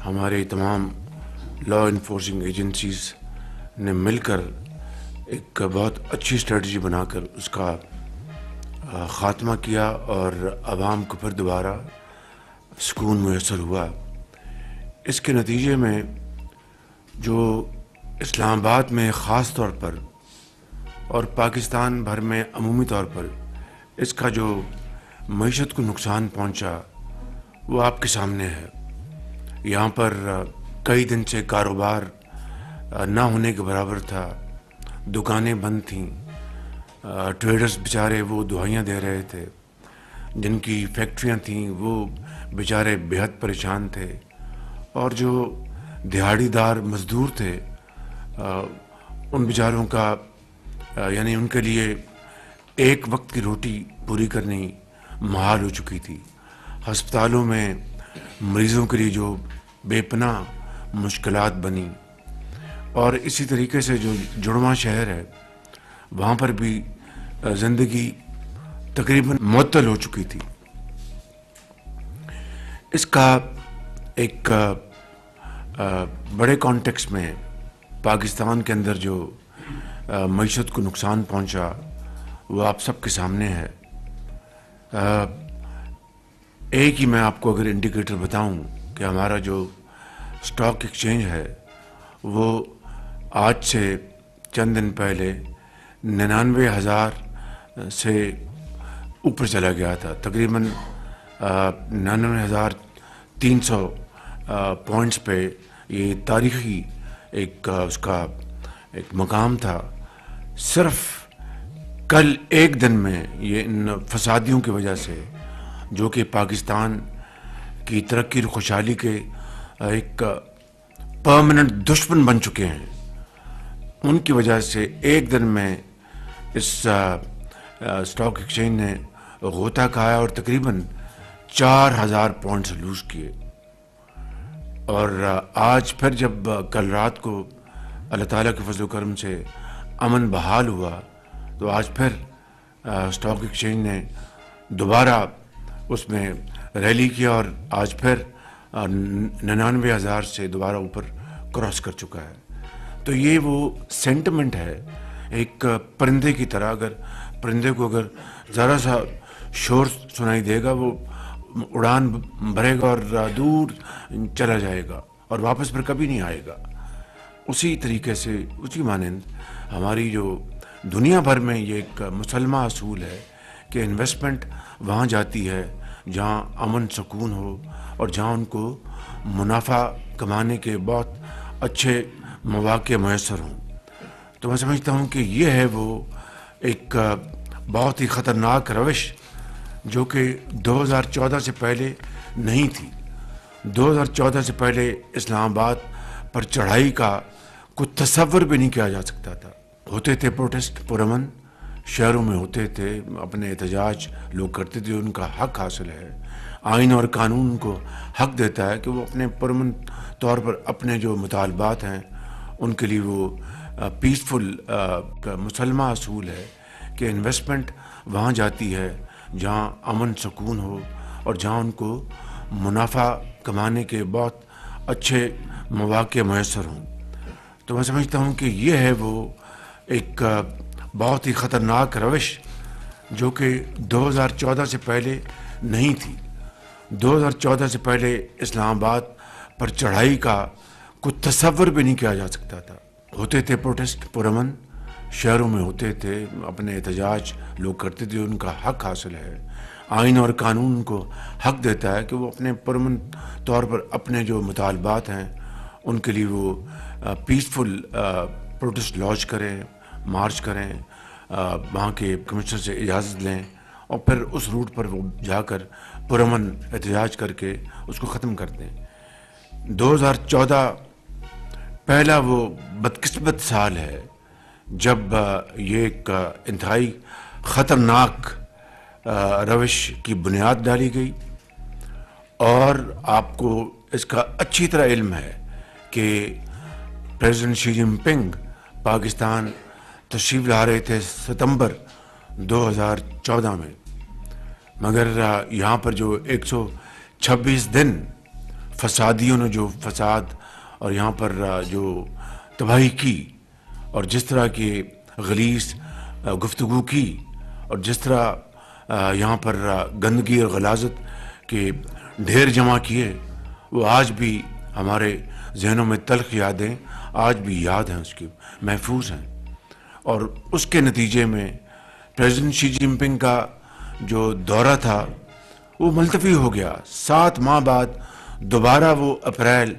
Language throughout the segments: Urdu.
ہمارے تمام لا انفورسنگ ایجنسیز نے مل کر ایک بہت اچھی اسٹریٹجی بنا کر اس کا خاتمہ کیا اور عوام کو پھر دوبارہ سکون میسر ہوا۔ اس کے نتیجے میں جو اسلام آباد میں خاص طور پر اور پاکستان بھر میں عمومی طور پر اس کا جو معیشت کو نقصان پہنچا وہ آپ کے سامنے ہے۔ یہاں پر کئی دن سے کاروبار نہ ہونے کے برابر تھا، دکانیں بند تھیں، ٹریڈرز بیچارے وہ دہائیاں دے رہے تھے، جن کی فیکٹریاں تھیں وہ بیچارے بےحد پریشان تھے، اور جو دہاڑی دار مزدور تھے ان بیچاروں کا یعنی ان کے لیے ایک وقت کی روٹی پوری کرنی محال ہو چکی تھی۔ ہسپتالوں میں مریضوں کے لیے جو بے پناہ مشکلات بنی، اور اسی طریقے سے جو جڑواں شہر ہے وہاں پر بھی زندگی تقریباً معطل ہو چکی تھی۔ اس کا ایک بڑے کانٹیکس میں پاکستان کے اندر جو معیشت کو نقصان پہنچا وہ آپ سب کے سامنے ہے۔ ایک ہی میں آپ کو اگر انڈیکیٹر بتاؤں کہ ہمارا جو اسٹاک ایکسچینج ہے وہ آج سے چند دن پہلے 99,000 سے اوپر چلا گیا تھا، تقریباً 99,300 پوائنٹس پہ یہ تاریخی ایک اس کا ایک مقام تھا۔ صرف کل ایک دن میں یہ ان فسادیوں کی وجہ سے جو کہ پاکستان کی ترقی اور خوشحالی کے ایک پرماننٹ دشمن بن چکے ہیں، ان کی وجہ سے ایک دن میں اس اسٹاک ایکسچینج نے غوطہ کھایا اور تقریباً 4,000 پوائنٹس لوز کیے۔ اور آج پھر جب کل رات کو اللہ تعالیٰ کے فضل و کرم سے امن بحال ہوا تو آج پھر اسٹاک ایکسچینج نے دوبارہ اس میں ریلی کیا اور آج پھر 99,000 سے دوبارہ اوپر کراس کر چکا ہے۔ تو یہ وہ سینٹیمنٹ ہے ایک پرندے کی طرح، اگر پرندے کو اگر ذرا سا شور سنائی دے گا وہ اڑان بھرے گا اور دور چلا جائے گا اور واپس پھر کبھی نہیں آئے گا۔ اسی طریقے سے اسی مانند ہماری جو دنیا بھر میں یہ ایک مسلمہ اصول ہے کہ انویسٹمنٹ وہاں جاتی ہے جہاں امن سکون ہو اور جہاں ان کو منافع کمانے کے بہت اچھے مواقع میسر ہوں۔ تو میں سمجھتا ہوں کہ یہ ہے وہ ایک بہت ہی خطرناک روش جو کہ 2014 سے پہلے نہیں تھی۔ 2014 سے پہلے اسلام آباد پر چڑھائی کا کوئی تصور بھی نہیں کیا جا سکتا تھا۔ ہوتے تھے پروٹیسٹ پرامن، شہروں میں ہوتے تھے، اپنے احتجاج لوگ کرتے تھے، ان کا حق حاصل ہے۔ آئین اور قانون کو حق دیتا ہے کہ وہ اپنے پرامن طور پر اپنے جو مطالبات ہیں ان کے لیے وہ پیسفل مسلمہ اصول ہے کہ انویسٹمنٹ وہاں جاتی ہے جہاں امن سکون ہو اور جہاں ان کو منافع کمانے کے بہت اچھے مواقع میسر ہوں۔ تو میں سمجھتا ہوں کہ یہ ہے وہ ایک بہت ہی خطرناک روش جو کہ 2014 سے پہلے نہیں تھی۔ 2014 سے پہلے اسلام آباد پر چڑھائی کا کوئی تصور بھی نہیں کیا جا سکتا تھا۔ ہوتے تھے پروٹیسٹ پرامن، شہروں میں ہوتے تھے، اپنے احتجاج لوگ کرتے تھے، ان کا حق حاصل ہے۔ آئین اور قانون کو حق دیتا ہے کہ وہ اپنے پرامن طور پر اپنے جو مطالبات ہیں ان کے لیے وہ پیسفل پروٹیسٹ لانچ کریں، مارچ کریں، وہاں کے کمشنر سے اجازت لیں اور پھر اس روٹ پر وہ جا کر پرامن احتجاج کر کے اس کو ختم کر دیں۔ 2014 پہلا وہ بدقسمت سال ہے جب یہ ایک انتہائی خطرناک روش کی بنیاد ڈالی گئی، اور آپ کو اس کا اچھی طرح علم ہے کہ پریزیڈنٹ شی جن پنگ پاکستان تشریف لا رہے تھے ستمبر 2014 میں، مگر یہاں پر جو 126 دن فسادیوں نے جو فساد اور یہاں پر جو تباہی کی، اور جس طرح کی غلیظ گفتگو کی، اور جس طرح یہاں پر گندگی اور غلاظت کے ڈھیر جمع کیے، وہ آج بھی ہمارے ذہنوں میں تلخ یادیں آج بھی یاد ہیں، اس کی محفوظ ہیں۔ اور اس کے نتیجے میں پریزیڈنٹ شی جن پنگ کا جو دورہ تھا وہ ملتوی ہو گیا۔ 7 ماہ بعد دوبارہ وہ اپریل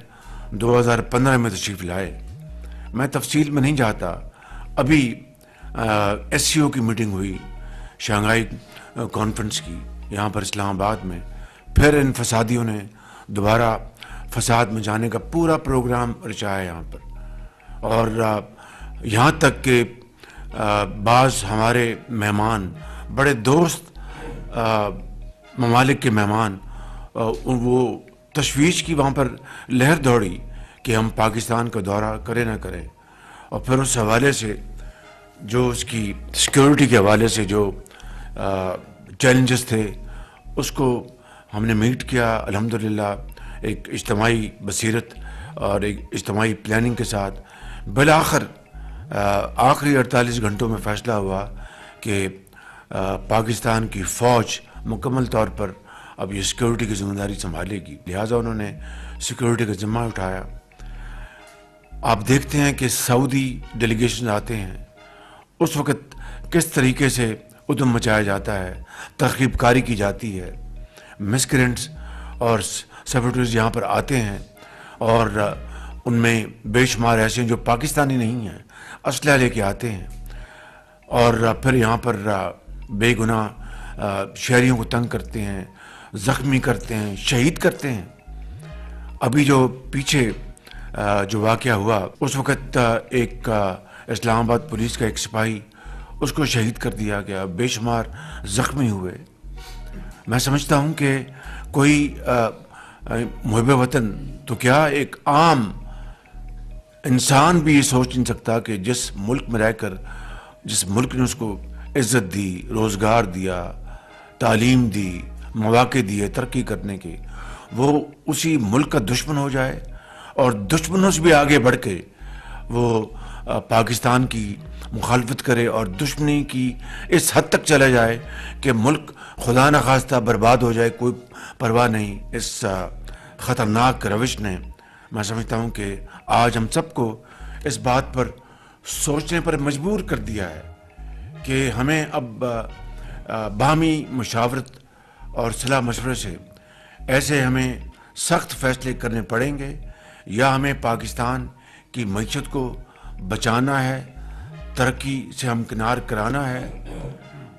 2015 میں تشریف لائے۔ میں تفصیل میں نہیں جاتا، ابھی ایس سی او کی میٹنگ ہوئی، شنگھائی کانفرنس کی، یہاں پر اسلام آباد میں، پھر ان فسادیوں نے دوبارہ فساد میں جانے کا پورا پروگرام رچایا یہاں پر، اور یہاں تک کہ بعض ہمارے مہمان، بڑے دوست ممالک کے مہمان، وہ تشویش کی وہاں پر لہر دوڑی کہ ہم پاکستان کا دورہ کریں نہ کریں، اور پھر اس حوالے سے جو اس کی سیکیورٹی کے حوالے سے جو چیلنجز تھے اس کو ہم نے میٹ کیا الحمدللہ، ایک اجتماعی بصیرت اور ایک اجتماعی پلاننگ کے ساتھ۔ بالآخر آخری 48 گھنٹوں میں فیصلہ ہوا کہ پاکستان کی فوج مکمل طور پر اب یہ سیکیورٹی کی ذمہ داری سنبھالے گی، لہٰذا انہوں نے سیکیورٹی کا ذمہ اٹھایا۔ آپ دیکھتے ہیں کہ سعودی ڈیلیگیشن آتے ہیں، اس وقت کس طریقے سے ادھم مچایا جاتا ہے، ترغیب کاری کی جاتی ہے، مسکرینٹس اور سیپریٹریز یہاں پر آتے ہیں، اور ان میں بے شمار ایسے ہیں جو پاکستانی نہیں ہیں، اسلحہ لے کے آتے ہیں، اور پھر یہاں پر بے گناہ شہریوں کو تنگ کرتے ہیں، زخمی کرتے ہیں، شہید کرتے ہیں۔ ابھی جو پیچھے جو واقعہ ہوا، اس وقت ایک اسلام آباد پولیس کا ایک سپاہی، اس کو شہید کر دیا گیا، بے شمار زخمی ہوئے۔ میں سمجھتا ہوں کہ کوئی محب وطن تو کیا، ایک عام انسان بھی یہ سوچ نہیں سکتا کہ جس ملک میں رہ کر، جس ملک نے اس کو عزت دی، روزگار دیا، تعلیم دی، مواقع دیے ترقی کرنے کے، وہ اسی ملک کا دشمن ہو جائے، اور دشمنوں سے بھی آگے بڑھ کے وہ پاکستان کی مخالفت کرے، اور دشمنی کی اس حد تک چلا جائے کہ ملک خدا نخواستہ برباد ہو جائے، کوئی پرواہ نہیں۔ اس خطرناک روش نے، میں سمجھتا ہوں کہ آج ہم سب کو اس بات پر سوچنے پر مجبور کر دیا ہے کہ ہمیں اب باہمی مشاورت اور صلاح مشورے سے ایسے ہمیں سخت فیصلے کرنے پڑیں گے، یا ہمیں پاکستان کی معیشت کو بچانا ہے، ترقی سے ہمکنار کرانا ہے،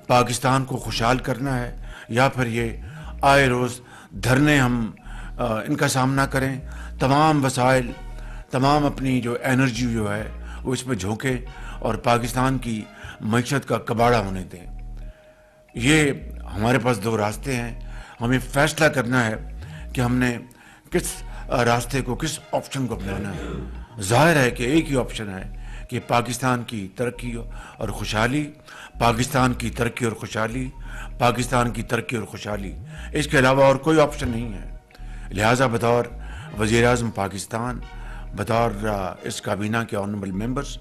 پاکستان کو خوشحال کرنا ہے، یا پھر یہ آئے روز دھرنے ہم ان کا سامنا کریں، تمام وسائل، تمام اپنی جو انرجی جو ہے وہ اس میں جھونکیں اور پاکستان کی معیشت کا کباڑہ ہونے دیں۔ یہ ہمارے پاس 2 راستے ہیں، ہمیں فیصلہ کرنا ہے کہ ہم نے کس راستے کو، کس آپشن کو اپنانا ہے۔ ظاہر ہے کہ ایک ہی آپشن ہے کہ پاکستان کی ترقی اور خوشحالی، پاکستان کی ترقی اور خوشحالی، پاکستان کی ترقی اور خوشحالی، اس کے علاوہ اور کوئی آپشن نہیں ہے۔ لہٰذا بطور وزیر اعظم پاکستان، بطور اس کابینہ کے آنریبل ممبرز،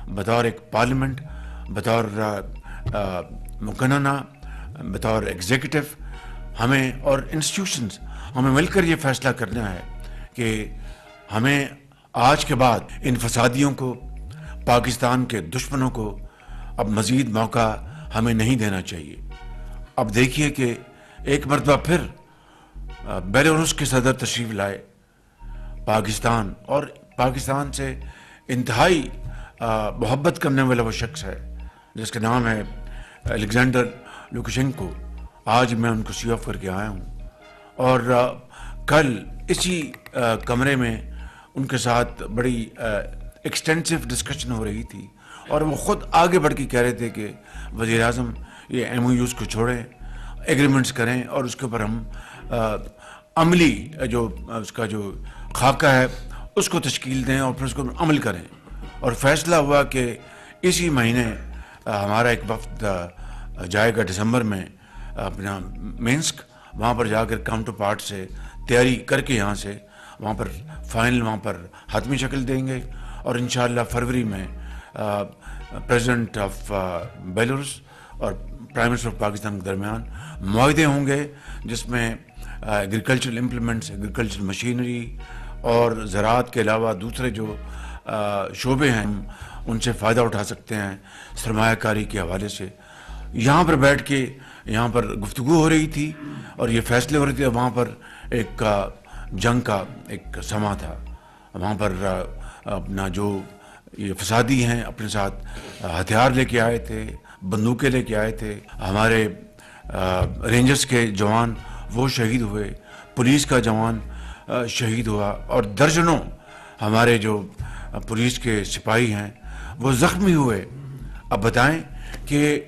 بطور ایک پارلیمنٹ، بطور مقننہ، بطور ایگزیکٹو، ہمیں اور انسٹیٹیوشنز، ہمیں مل کر یہ فیصلہ کرنا ہے کہ ہمیں آج کے بعد ان فسادیوں کو، پاکستان کے دشمنوں کو اب مزید موقع ہمیں نہیں دینا چاہیے۔ اب دیکھیے کہ ایک مرتبہ پھر بیلاروس کے صدر تشریف لائے پاکستان، اور پاکستان سے انتہائی محبت کرنے والا وہ شخص ہے جس کا نام ہے الیگزینڈر لوکاشینکو۔ آج میں ان کو سی آف کر کے آیا ہوں، اور کل اسی کمرے میں ان کے ساتھ بڑی ایکسٹینسو ڈسکشن ہو رہی تھی، اور وہ خود آگے بڑھ کے کہہ رہے تھے کہ وزیر اعظم یہ ایم او یوز کو چھوڑیں، ایگریمنٹس کریں، اور اس کے اوپر ہم عملی جو اس کا جو خاکہ ہے اس کو تشکیل دیں، اور پھر اس کو عمل کریں۔ اور فیصلہ ہوا کہ اسی مہینے ہمارا ایک وفد جائے گا دسمبر میں اپنا مینسک، وہاں پر جا کر کاؤنٹر پارٹ سے تیاری کر کے یہاں سے وہاں پر فائنل وہاں پر حتمی شکل دیں گے، اور انشاءاللہ فروری میں پریزیڈنٹ آف بیلاروس اور پرائم منسٹر آف پاکستان کے درمیان معاہدے ہوں گے، جس میں ایگریکلچرل امپلیمنٹس، ایگریکلچرل مشینری اور زراعت کے علاوہ دوسرے جو شعبے ہیں ان سے فائدہ اٹھا سکتے ہیں سرمایہ کاری کے حوالے سے. یہاں پر بیٹھ کے یہاں پر گفتگو ہو رہی تھی اور یہ فیصلے ہو رہے تھے. وہاں پر ایک جنگ کا ایک سما تھا. وہاں پر اپنا جو یہ فسادی ہیں اپنے ساتھ ہتھیار لے کے آئے تھے، بندوقیں لے کے آئے تھے. ہمارے رینجرز کے جوان وہ شہید ہوئے، پولیس کا جوان شہید ہوا، اور درجنوں ہمارے جو پولیس کے سپاہی ہیں وہ زخمی ہوئے. اب بتائیں کہ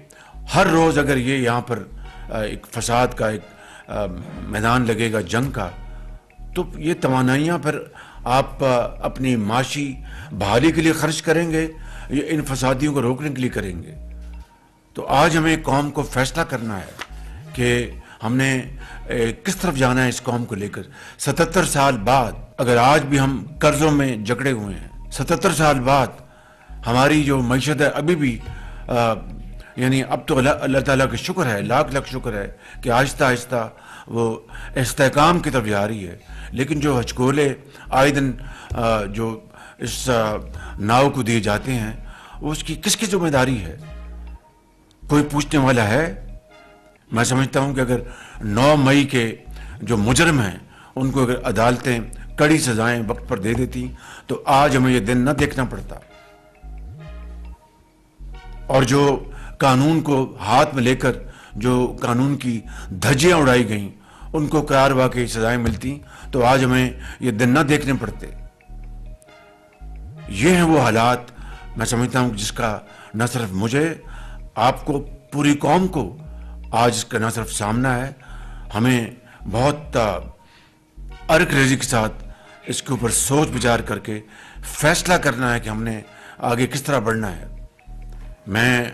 ہر روز اگر یہ یہاں پر ایک فساد کا ایک میدان لگے گا جنگ کا، تو یہ توانائیاں پھر آپ اپنی معاشی بحالی کے لیے خرچ کریں گے یا ان فسادیوں کو روکنے کے لیے کریں گے؟ تو آج ہمیں قوم کو فیصلہ کرنا ہے کہ ہم نے کس طرف جانا ہے. اس قوم کو لے کر 77 سال بعد اگر آج بھی ہم قرضوں میں جکڑے ہوئے ہیں، 77 سال بعد ہماری جو معیشت ہے ابھی بھی یعنی اب تو اللہ تعالیٰ کا شکر ہے، لاکھ لاکھ شکر ہے کہ آہستہ آہستہ وہ استحکام کی طرف جا رہی ہے. لیکن جو ہچکولے آئے دن جو اس ناؤ کو دیے جاتے ہیں، وہ اس کی کس کی ذمہ داری ہے؟ کوئی پوچھنے والا ہے؟ میں سمجھتا ہوں کہ اگر 9 مئی کے جو مجرم ہیں ان کو اگر عدالتیں کڑی سزائیں وقت پر دے دیتی تو آج ہمیں یہ دن نہ دیکھنا پڑتا. اور جو قانون کو ہاتھ میں لے کر جو قانون کی دھجیاں اڑائی گئیں ان کو قرار واقعی سزائیں ملتی تو آج ہمیں یہ دن نہ دیکھنے پڑتے. یہ ہیں وہ حالات میں سمجھتا ہوں جس کا نہ صرف مجھے، آپ کو، پوری قوم کو آج اس کا نہ صرف سامنا ہے، ہمیں بہت ارک ریزی کے ساتھ اس کے اوپر سوچ بچار کر کے فیصلہ کرنا ہے کہ ہم نے آگے کس طرح بڑھنا ہے. میں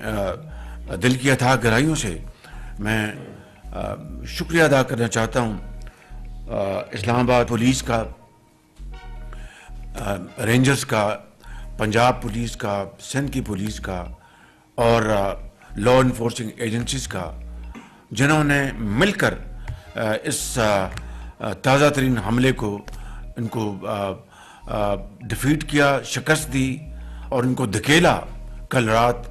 دل کی اتھاہ گہرائیوں سے میں شکریہ ادا کرنا چاہتا ہوں اسلام آباد پولیس کا، رینجرز کا، پنجاب پولیس کا، سندھ کی پولیس کا اور لا انفورسنگ ایجنسیز کا، جنہوں نے مل کر اس تازہ ترین حملے کو ان کو ڈیفیٹ کیا، شکست دی اور ان کو دھکیلا. کل رات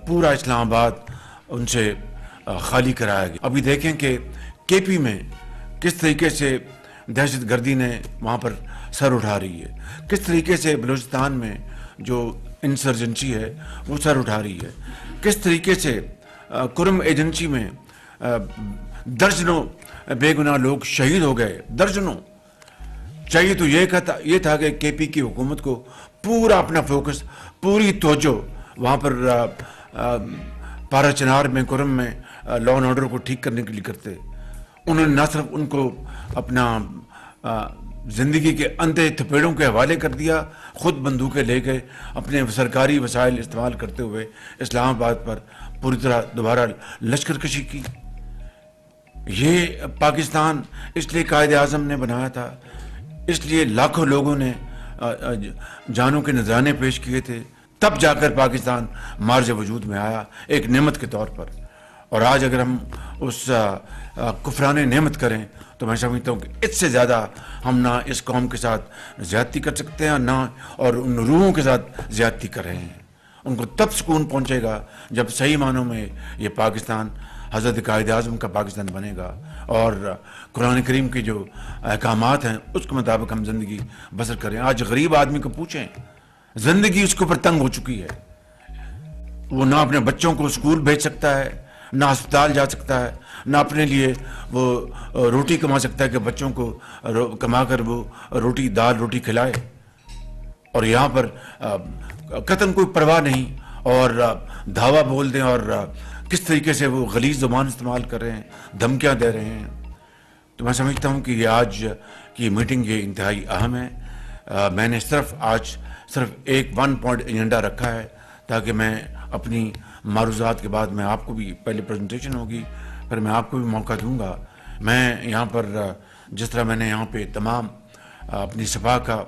پورا اسلام آباد ان سے خالی کرایا گیا. ابھی دیکھیں کہ کے پی میں کس طریقے سے دہشت گردی نے وہاں پر سر اٹھا رہی ہے، کس طریقے سے بلوچستان میں جو انسرجنسی ہے وہ سر اٹھا رہی ہے، کس طریقے سے کرم ایجنسی میں درجنوں بے گناہ لوگ شہید ہو گئے، درجنوں. چاہیے تو یہ تھا کہ کے پی کی حکومت کو پورا اپنا فوکس، پوری توجہ وہاں پر پارا چنار میں، کرم میں لا اینڈ آرڈر کو ٹھیک کرنے کے لیے کرتے. انہوں نے نہ صرف ان کو اپنا زندگی کے اندھے تھپیڑوں کے حوالے کر دیا، خود بندوقیں لے گئے، اپنے سرکاری وسائل استعمال کرتے ہوئے اسلام آباد پر پوری طرح دوبارہ لشکر کشی کی. یہ پاکستان اس لیے قائد اعظم نے بنایا تھا، اس لیے لاکھوں لوگوں نے جانوں کے نذرانے پیش کیے تھے، تب جا کر پاکستان مارج وجود میں آیا ایک نعمت کے طور پر. اور آج اگر ہم اس کفران نعمت کریں تو میں سمجھتا ہوں کہ اس سے زیادہ ہم نہ اس قوم کے ساتھ زیادتی کر سکتے ہیں، نہ اور ان روحوں کے ساتھ زیادتی کر رہے ہیں. ان کو تب سکون پہنچے گا جب صحیح معنوں میں یہ پاکستان حضرت قائد اعظم کا پاکستان بنے گا اور قرآن کریم کے جو احکامات ہیں اس کے مطابق ہم زندگی بسر کریں. آج غریب آدمی کو پوچھیں، زندگی اس کے اوپر تنگ ہو چکی ہے. وہ نہ اپنے بچوں کو اسکول بھیج سکتا ہے، نہ ہسپتال جا سکتا ہے، نہ اپنے لیے وہ روٹی کما سکتا ہے کہ بچوں کو کما کر وہ روٹی، دال روٹی کھلائے. اور یہاں پر قطن کوئی پرواہ نہیں اور دھاوا بول دیں اور کس طریقے سے وہ غلیظ زبان استعمال کر رہے ہیں، دھمکیاں دے رہے ہیں. تو میں سمجھتا ہوں کہ یہ آج کی میٹنگ یہ انتہائی اہم ہے. میں نے آج صرف ایک 1 پوائنٹ ایجنڈا رکھا ہے تاکہ میں اپنی معروضات کے بعد میں آپ کو بھی پہلے پریزنٹیشن ہوگی، پھر میں آپ کو بھی موقع دوں گا. میں یہاں پر جس طرح میں نے یہاں پہ تمام اپنی سپاہ کا،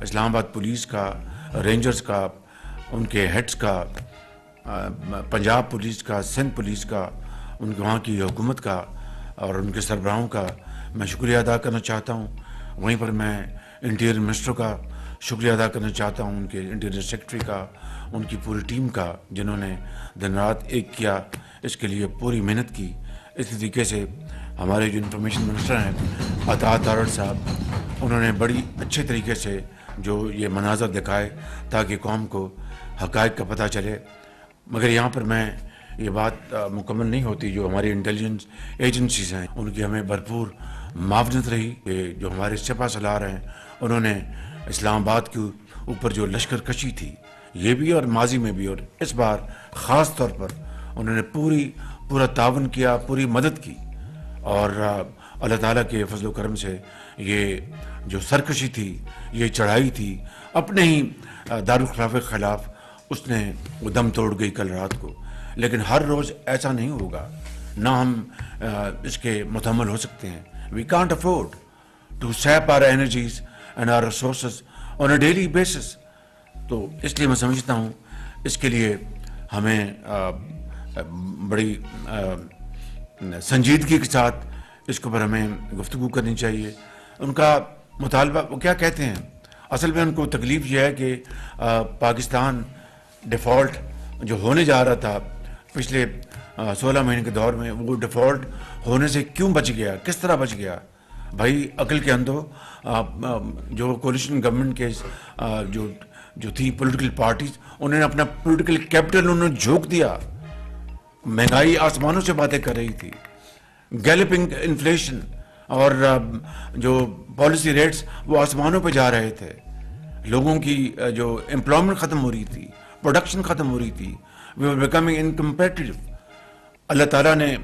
اسلام آباد پولیس کا، رینجرز کا، ان کے ہیڈز کا، پنجاب پولیس کا، سندھ پولیس کا، ان کے وہاں کی حکومت کا اور ان کے سربراہوں کا میں شکریہ ادا کرنا چاہتا ہوں. وہیں پر میں انٹیریئر منسٹر کا شکریہ ادا کرنا چاہتا ہوں، ان کے انٹیریئر سیکرٹری کا، ان کی پوری ٹیم کا، جنہوں نے دن رات ایک کیا، اس کے لیے پوری محنت کی. اسی طریقے سے ہمارے جو انفارمیشن منسٹر ہیں اطاعت تارڑ صاحب، انہوں نے بڑی اچھے طریقے سے جو یہ مناظر دکھائے تاکہ قوم کو حقائق کا پتہ چلے. مگر یہاں پر میں یہ بات مکمل نہیں ہوتی، جو ہماری انٹیلیجنس ایجنسیز ہیں ان کی ہمیں بھرپور معاونت رہی کہ جو ہمارے سپہ سالار ہیں انہوں نے اسلام آباد کے اوپر جو لشکر کشی تھی، یہ بھی اور ماضی میں بھی، اور اس بار خاص طور پر انہوں نے پورا تعاون کیا، پوری مدد کی. اور اللہ تعالیٰ کے فضل و کرم سے یہ جو سرکشی تھی، یہ چڑھائی تھی اپنے ہی دارالخلافہ کے خلاف، اس نے وہ دم توڑ گئی کل رات کو. لیکن ہر روز ایسا نہیں ہوگا، نہ ہم اس کے متحمل ہو سکتے ہیں. We can't afford to sap our energies and our resources on a daily basis. تو اس لیے میں سمجھتا ہوں اس کے لیے ہمیں بڑی سنجیدگی کے ساتھ اس کے اوپر ہمیں گفتگو کرنی چاہیے. ان کا مطالبہ وہ کیا کہتے ہیں، اصل میں ان کو تکلیف یہ ہے کہ پاکستان ڈیفالٹ جو ہونے جا رہا تھا پچھلے 16 مہینے کے دور میں، وہ ڈیفالٹ ہونے سے کیوں بچ گیا، کس طرح بچ گیا. بھائی عقل کے اندھو، جو کولیشن گورنمنٹ کے جو تھی پولیٹیکل پارٹیز، انہوں نے اپنا پولیٹیکل کیپٹل انہوں نے جھونک دیا. مہنگائی آسمانوں سے باتیں کر رہی تھی، گیلپنگ انفلیشن، اور جو پالیسی ریٹس وہ آسمانوں پہ جا رہے تھے. لوگوں کی جو امپلائمنٹ ختم ہو رہی تھی، پروڈکشن ختم ہو رہی تھی. We are becoming انکمپیٹیو. اللہ تعالیٰ نے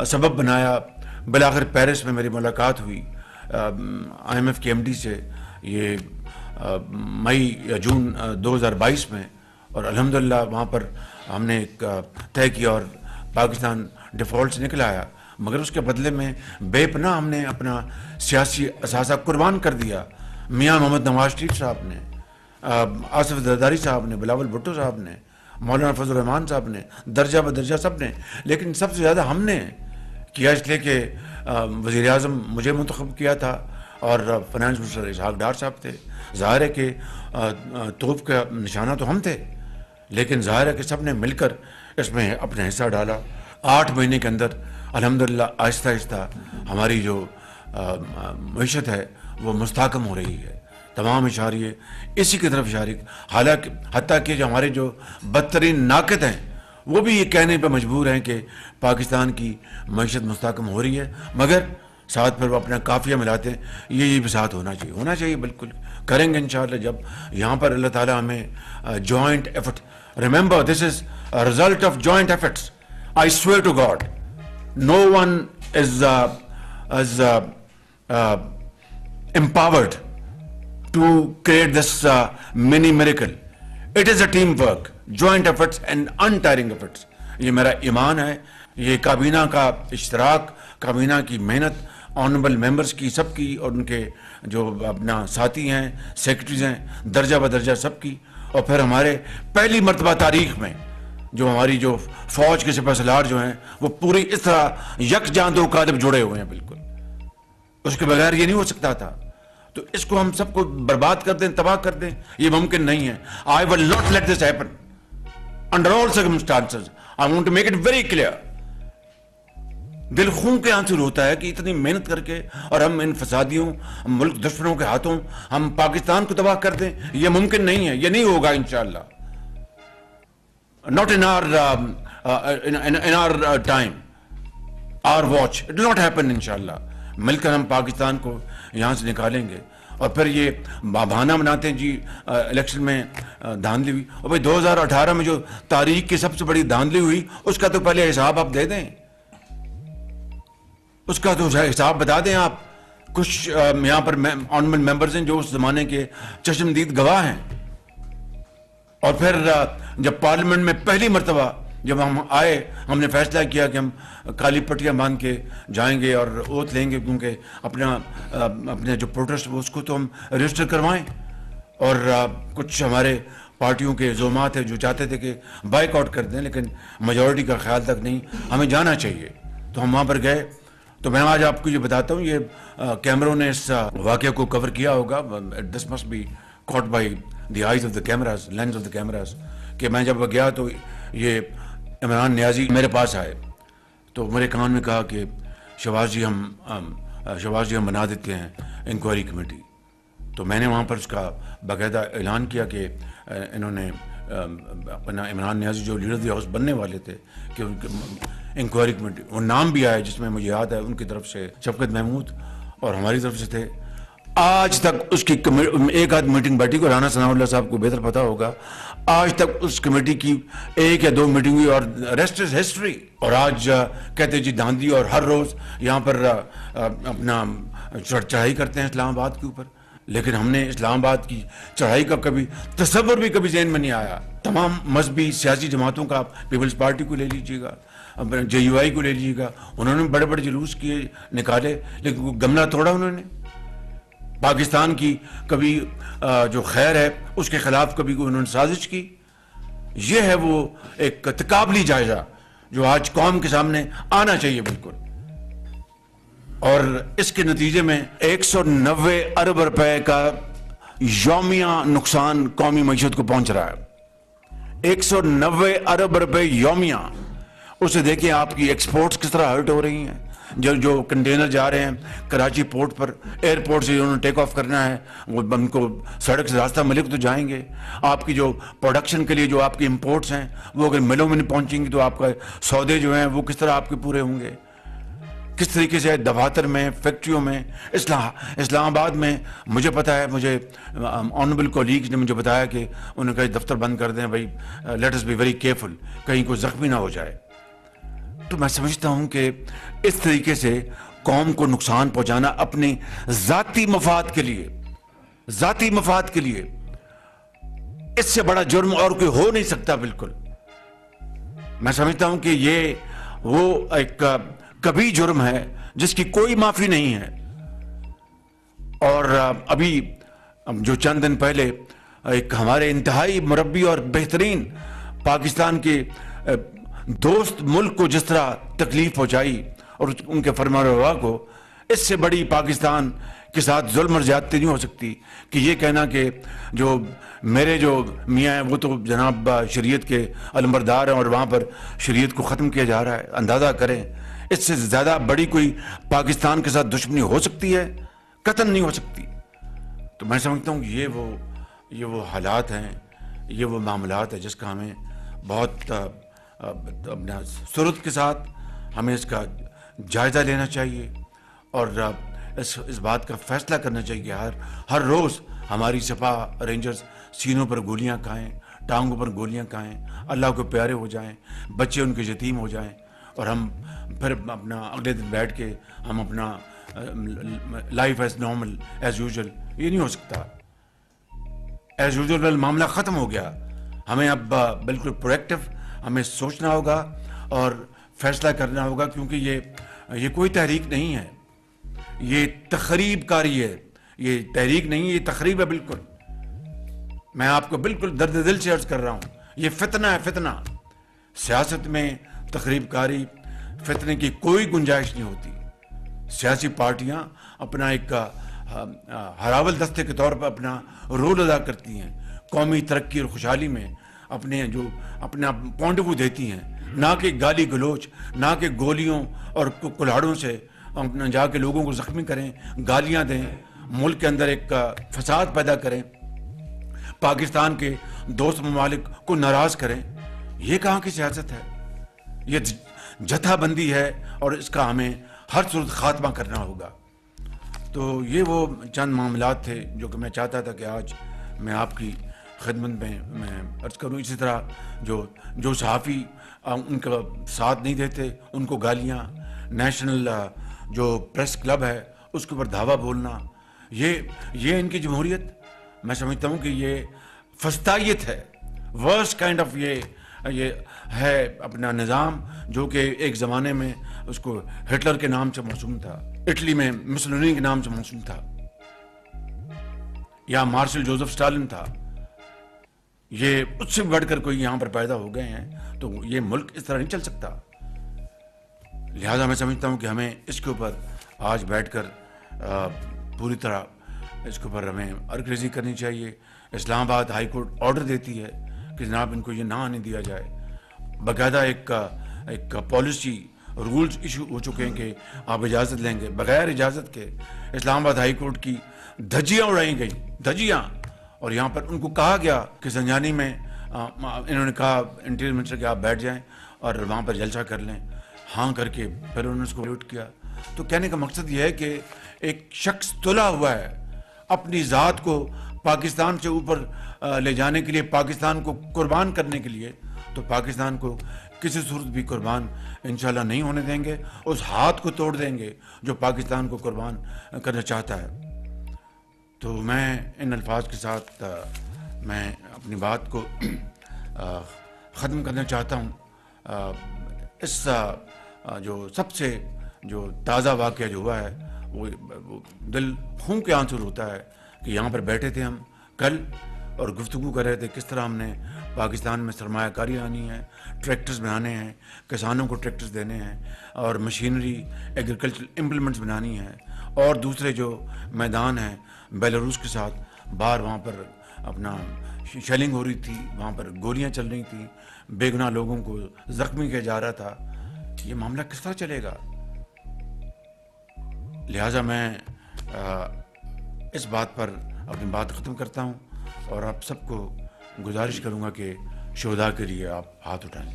سبب بنایا. بالآخر پیرس میں میری ملاقات ہوئی IMF کے MD سے، یہ مئی یا جون 2022 میں، اور الحمدللہ وہاں پر ہم نے ایک طے کیا اور پاکستان ڈیفالٹ سے نکل آیا. مگر اس کے بدلے میں بے پناہ ہم نے اپنا سیاسی اثاثہ قربان کر دیا. میاں محمد نواز شریف صاحب نے، آصف زرداری صاحب نے، بلاول بھٹو صاحب نے، مولانا فضل الرحمان صاحب نے، درجہ بدرجہ سب نے. لیکن سب سے زیادہ ہم نے کیا اس لیے کہ وزیر اعظم مجھے منتخب کیا تھا اور فائنانس منسٹر اسحاق ڈار صاحب تھے. ظاہر ہے کہ توپ کا نشانہ تو ہم تھے، لیکن ظاہر ہے کہ سب نے مل کر اس میں اپنا حصہ ڈالا. 8 مہینے کے اندر الحمدللہ آہستہ آہستہ ہماری جو معیشت ہے وہ مستحکم ہو رہی ہے. تمام اشاریے اسی کی طرف اشارے، حالانکہ حتیٰ کہ جو ہمارے جو بدترین ناقد ہیں وہ بھی یہ کہنے پہ مجبور ہیں کہ پاکستان کی معیشت مستحکم ہو رہی ہے، مگر ساتھ پھر وہ اپنا قافیہ ملاتے ہیں. یہ بھی ساتھ ہونا چاہیے، بالکل کریں گے انشاءاللہ. جب یہاں پر اللہ تعالیٰ ہمیں joint effort, remember this is result of joint efforts. I swear to God no one is empowered to create this mini miracle. It is a team work, joint efforts and untiring efforts. یہ میرا ایمان ہے. یہ کابینہ کا اشتراک، کابینہ کی محنت، آنریبل ممبرز کی، سب کی، اور ان کے جو اپنا ساتھی ہیں، سیکرٹریز ہیں، درجہ بدرجہ سب کی. اور پھر ہمارے پہلی مرتبہ تاریخ میں جو ہماری جو فوج کے سپہ سالار جو ہیں وہ پوری اس طرح یکجاں دو قالب جڑے ہوئے ہیں. بالکل اس کے بغیر یہ نہیں ہو سکتا تھا. تو اس کو ہم سب کو برباد کر دیں، تباہ کر دیں، یہ ممکن نہیں ہے. I will not let this happen under all circumstances. I want to make it very clear. دل خون کے آنسو ہوتا ہے کہ اتنی محنت کر کے اور ہم ان فسادیوں، ملک دشمنوں کے ہاتھوں ہم پاکستان کو تباہ کر دیں. یہ ممکن نہیں ہے، یہ نہیں ہوگا انشاءاللہ. Not in our time, our watch. It will not happen انشاءاللہ. مل کر ہم پاکستان کو یہاں سے نکالیں گے. اور پھر یہ بہانہ بناتے ہیں جی الیکشن میں دھاندلی ہوئی. اور بھائی 2018 میں جو تاریخ کی سب سے بڑی دھاندلی ہوئی، اس کا تو پہلے حساب آپ دے دیں، اس کا تو حساب بتا دیں آپ. کچھ یہاں پر آنریبل ممبرز ہیں جو اس زمانے کے چشمدید گواہ ہیں. اور پھر جب پارلیمنٹ میں پہلی مرتبہ جب ہم آئے ہم نے فیصلہ کیا کہ ہم کالی پٹیاں باندھ کے جائیں گے اور اوتھ لیں گے، کیونکہ اپنے جو پروٹیسٹ اس کو تو ہم رجسٹر کروائیں، اور کچھ ہمارے پارٹیوں کے زومات ہیں جو چاہتے تھے کہ بائک آؤٹ کر دیں، لیکن میجورٹی کا خیال تک نہیں، ہمیں جانا چاہیے، تو ہم وہاں پر گئے۔ تو میں آج آپ کو یہ بتاتا ہوں، یہ کیمروں نے اس واقعے کو کور کیا ہوگا، this must be caught by the eyes of the cameras, lens of the cameras, کہ میں جب گیا تو یہ عمران نیازی میرے پاس آئے، تو میرے کان میں کہا کہ شہباز جی ہم بنا دیتے ہیں انکوائری کمیٹی۔ تو میں نے وہاں پر اس کا باقاعدہ اعلان کیا کہ انہوں نے اپنا عمران نیازی جو لیڈر آف دی ہاؤس بننے والے تھے کہ ان کے انکوائری کمیٹی، وہ نام بھی آئے جس میں مجھے یاد ہے ان کی طرف سے شفقت محمود اور ہماری طرف سے تھے۔ آج تک اس کی ایک آدھ میٹنگ بیٹھی کو، رانا ثناء اللہ صاحب کو بہتر پتہ ہوگا، آج تک اس کمیٹی کی ایک یا دو میٹنگ ہوئی اور ریسٹ از ہسٹری۔ اور آج کہتے جی دھاندلی، اور ہر روز یہاں پر اپنا چڑھائی کرتے ہیں اسلام آباد کے اوپر، لیکن ہم نے اسلام آباد کی چڑھائی کا کبھی تصور بھی کبھی ذہن میں نہیں آیا۔ تمام مذہبی سیاسی جماعتوں کا، پیپلز پارٹی کو لے لیجیے گا، جے یو آئی کو لے لیجیے گا، انہوں نے بڑے بڑے جلوس کیے نکالے، لیکن وہ گملہ توڑا انہوں نے۔ پاکستان کی کبھی جو خیر ہے اس کے خلاف کبھی انہوں نے سازش کی۔ یہ ہے وہ ایک تقابلی جائزہ جو آج قوم کے سامنے آنا چاہیے بالکل، اور اس کے نتیجے میں 190 ارب روپے کا یومیہ نقصان قومی معیشت کو پہنچ رہا ہے۔ 190 ارب روپے یومیہ، اسے دیکھیں آپ کی ایکسپورٹس کس طرح ہرٹ ہو رہی ہیں۔ جو کنٹینر جا رہے ہیں کراچی پورٹ پر، ایئرپورٹ سے انہوں نے ٹیک آف کرنا ہے، وہ ان کو سڑک سے راستہ ملے تو جائیں گے۔ آپ کی جو پروڈکشن کے لیے جو آپ کی امپورٹس ہیں وہ اگر ملوں میں نہیں پہنچیں گی تو آپ کا سودے جو ہیں وہ کس طرح آپ کے پورے ہوں گے؟ کس طریقے سے دفاتر میں، فیکٹریوں میں، اسلام آباد میں مجھے پتا ہے، مجھے آنریبل کولیگز نے مجھے بتایا کہ انہوں نے کہا دفتر بند کر دیں بھائی، let us be very careful, کہیں کوئی زخمی نہ ہو جائے۔ تو میں سمجھتا ہوں کہ اس طریقے سے قوم کو نقصان پہنچانا اپنے ذاتی مفاد کے لیے اس سے بڑا جرم اور کوئی ہو نہیں سکتا۔ بالکل میں سمجھتا ہوں کہ یہ وہ ایک کبھی جرم ہے جس کی کوئی معافی نہیں ہے۔ اور ابھی جو چند دن پہلے ایک ہمارے انتہائی مربی اور بہترین پاکستان کے دوست ملک کو جس طرح تکلیف پہنچائی اور ان کے فرمانروا کو، اس سے بڑی پاکستان کے ساتھ ظلم اور زیادتی نہیں ہو سکتی کہ یہ کہنا کہ جو میرے جو میاں ہیں وہ تو جناب شریعت کے علمبردار ہیں اور وہاں پر شریعت کو ختم کیا جا رہا ہے۔ اندازہ کریں اس سے زیادہ بڑی کوئی پاکستان کے ساتھ دشمنی ہو سکتی ہے؟ قطعاً نہیں ہو سکتی۔ تو میں سمجھتا ہوں کہ یہ وہ حالات ہیں، یہ وہ معاملات ہیں جس کا ہمیں بہت اپنا سرعت کے ساتھ ہمیں اس کا جائزہ لینا چاہیے، اور اس بات کا فیصلہ کرنا چاہیے کہ ہر روز ہماری سپاہ رینجرز سینوں پر گولیاں کھائیں، ٹانگوں پر گولیاں کھائیں، اللہ کو پیارے ہو جائیں، بچے ان کے یتیم ہو جائیں، اور ہم پھر اپنا اگلے دن بیٹھ کے ہم اپنا life as normal as usual, یہ نہیں ہو سکتا۔ ایز یوزول معاملہ ختم ہو گیا۔ ہمیں اب بالکل پرویکٹیو ہمیں سوچنا ہوگا اور فیصلہ کرنا ہوگا، کیونکہ یہ کوئی تحریک نہیں ہے، یہ تخریب کاری ہے، یہ تحریک نہیں ہے، یہ تخریب ہے بالکل۔ میں آپ کو بالکل درد دل سے عرض کر رہا ہوں، یہ فتنہ ہے، فتنہ۔ سیاست میں تخریب کاری، فتنے کی کوئی گنجائش نہیں ہوتی۔ سیاسی پارٹیاں اپنا ایک ہراول دستے کے طور پر اپنا رول ادا کرتی ہیں، قومی ترقی اور خوشحالی میں اپنا پوائنٹ آف ویو دیتی ہیں، نہ کہ گالی گلوچ، نہ کہ گولیوں اور کلاڑوں سے اپنا جا کے لوگوں کو زخمی کریں، گالیاں دیں، ملک کے اندر ایک فساد پیدا کریں، پاکستان کے دوست ممالک کو ناراض کریں۔ یہ کہاں کی سیاست ہے؟ یہ جتھا بندی ہے، اور اس کا ہمیں ہر صورت خاتمہ کرنا ہوگا۔ تو یہ وہ چند معاملات تھے جو کہ میں چاہتا تھا کہ آج میں آپ کی خدمت میں عرض کروں۔ اسی طرح جو صحافی ان کا ساتھ نہیں دیتے ان کو گالیاں، نیشنل جو پریس کلب ہے اس کے اوپر دھاوا بولنا، یہ ان کی جمہوریت، میں سمجھتا ہوں کہ یہ فسطائیت ہے، ورسٹ کائنڈ آف یہ یہ ہے اپنا نظام جو کہ ایک زمانے میں اس کو ہٹلر کے نام سے موسوم تھا، اٹلی میں مسولینی کے نام سے موسوم تھا، یا مارشل جوزف اسٹالن تھا، یہ اس سے بڑھ کر کوئی یہاں پر پیدا ہو گئے ہیں، تو یہ ملک اس طرح نہیں چل سکتا۔ لہٰذا میں سمجھتا ہوں کہ ہمیں اس کے اوپر آج بیٹھ کر پوری طرح اس کے اوپر ہمیں عرق ریزی کرنی چاہیے۔ اسلام آباد ہائی کورٹ آرڈر دیتی ہے کہ جناب ان کو یہ نہ آنے دیا جائے، باقاعدہ ایک پالیسی رولز ایشو ہو چکے ہیں کہ آپ اجازت لیں گے، بغیر اجازت کے اسلام آباد ہائی کورٹ کی دھجیاں اڑائی گئیں، دھجیاں، اور یہاں پر ان کو کہا گیا کہ زنجانی میں انہوں نے کہا انٹیریئر منسٹر کہ آپ بیٹھ جائیں اور وہاں پر جلسہ کر لیں، ہاں کر کے پھر انہوں نے اس کو ریوٹ کیا۔ تو کہنے کا مقصد یہ ہے کہ ایک شخص تلا ہوا ہے اپنی ذات کو پاکستان سے اوپر لے جانے کے لیے، پاکستان کو قربان کرنے کے لیے، تو پاکستان کو کسی صورت بھی قربان انشاءاللہ نہیں ہونے دیں گے، اس ہاتھ کو توڑ دیں گے جو پاکستان کو قربان کرنا چاہتا ہے۔ تو میں ان الفاظ کے ساتھ میں اپنی بات کو ختم کرنا چاہتا ہوں۔ اس جو سب سے جو تازہ واقعہ جو ہوا ہے وہ دل خون کے آنسو ہوتا ہے کہ یہاں پر بیٹھے تھے ہم کل اور گفتگو کر رہے تھے کس طرح ہم نے پاکستان میں سرمایہ کاری آنی ہے، ٹریکٹرز بنانے ہیں، کسانوں کو ٹریکٹرز دینے ہیں، اور مشینری ایگریکلچرل امپلیمنٹس بنانی ہے، اور دوسرے جو میدان ہیں بیلاروس کے ساتھ باہر وہاں پر اپنا شیلنگ ہو رہی تھی، وہاں پر گولیاں چل رہی تھیں، بے گناہ لوگوں کو زخمی کیا جا رہا تھا، یہ معاملہ کس طرح چلے گا؟ لہٰذا میں اس بات پر اپنی بات ختم کرتا ہوں اور آپ سب کو گزارش کروں گا کہ شہداء کے لیے آپ ہاتھ اٹھائیں۔